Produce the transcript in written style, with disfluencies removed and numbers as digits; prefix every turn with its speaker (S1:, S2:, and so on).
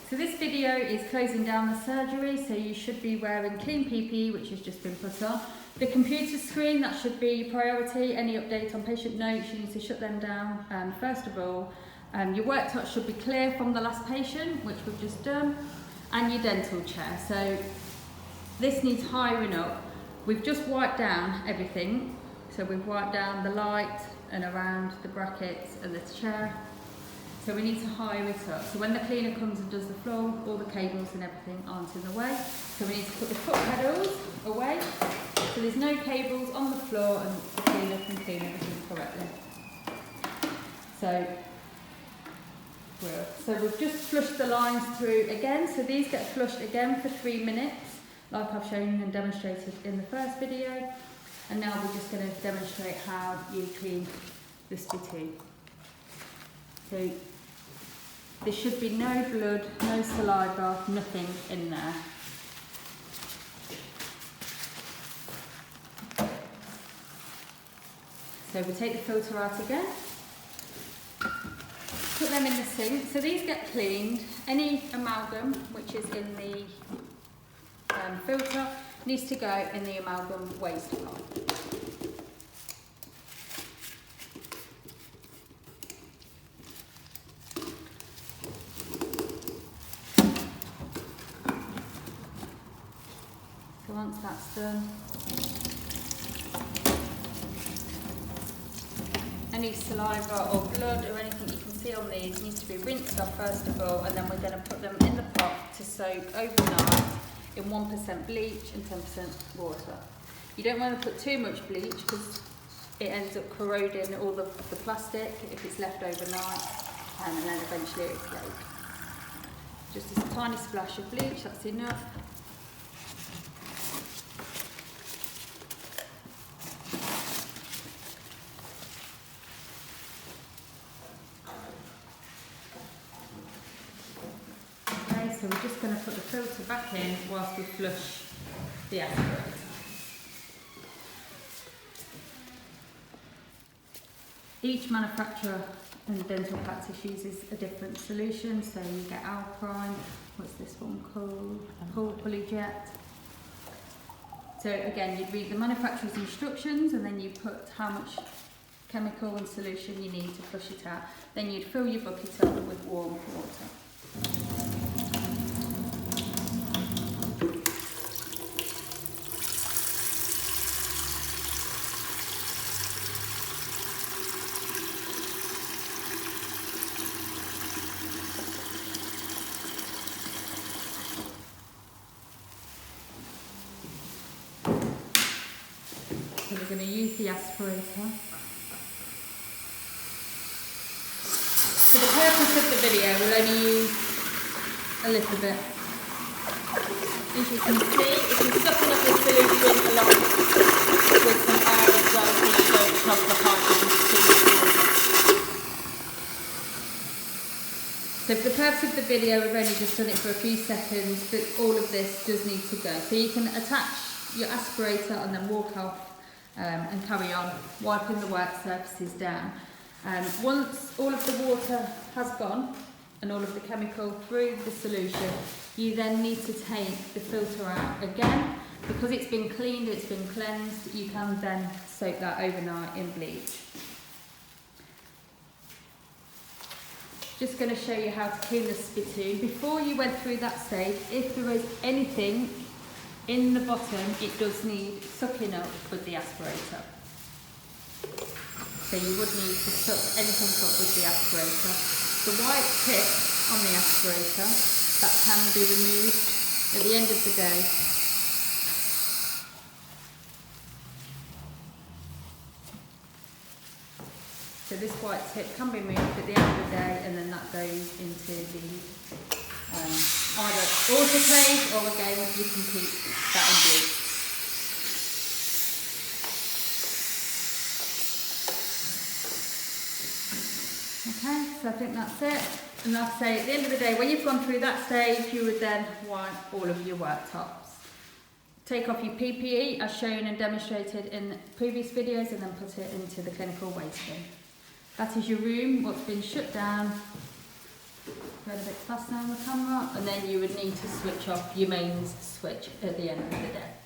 S1: So this video is closing down the surgery, so you should be wearing clean PPE, which has just been put on. The computer screen, that should be priority. Any updates on patient notes, you need to shut them down. First of all, your work touch should be clear from the last patient, which we've just done, and your dental chair. So this needs hiring up. We've just wiped down everything. So we've wiped down the light and around the brackets and the chair. So we need to hire it up. So when the cleaner comes and does the floor, all the cables and everything aren't in the way. So we need to put the foot pedals away. So there's no cables on the floor and the cleaner can clean everything correctly. So we've just flushed the lines through again. So these get flushed again for 3 minutes, like I've shown and demonstrated in the first video. And now we're just going to demonstrate how you clean the spittoon. So there should be no blood, no saliva, nothing in there. So we take the filter out again, put them in the sink. So these get cleaned. Any amalgam which is in the filter needs to go in the amalgam waste pot. So once that's done, any saliva or blood or anything you can see on these needs to be rinsed off first of all, and then we're going to put them in the pot to soak overnight in 1% bleach and 10% water. You don't want to put too much bleach because it ends up corroding all the plastic if it's left overnight, and then eventually it'll break. Just a tiny splash of bleach, that's enough. So we're just going to put the filter back in whilst we flush the aspirator. Each manufacturer and dental practice uses a different solution. So you get Alprime, what's this one called? Polyjet. So again, you'd read the manufacturer's instructions and then you put how much chemical and solution you need to flush it out. Then you'd fill your bucket up with warm water. So we're going to use the aspirator. For the purpose of the video, we'll only use a little bit. As you can see, if you sucken up the solution along with some air as well, so you don't clog the pipelines too much. So for the purpose of the video, we've only just done it for a few seconds, but all of this does need to go. So you can attach your aspirator and then walk off and carry on wiping the work surfaces down. Once all of the water has gone and all of the chemical through the solution, you then need to take the filter out again. Because it's been cleaned, it's been cleansed, you can then soak that overnight in bleach. Just going to show you how to clean the spittoon. Before you went through that stage, if there is anything in the bottom, it does need sucking up with the aspirator. So you would need to suck anything up with the aspirator. The white tip on the aspirator, that can be removed at the end of the day. So this white tip can be removed at the end of the day, and then that goes into the either autoclave, or again you can keep that in bleach. Okay, so I think that's it. And like I say, at the end of the day, when you've gone through that stage, you would then wipe all of your worktops. Take off your PPE as shown and demonstrated in previous videos, and then put it into the clinical waste bin. That is your room, what's been shut down going a bit fast now on the camera, and then you would need to switch off your mains switch at the end of the day.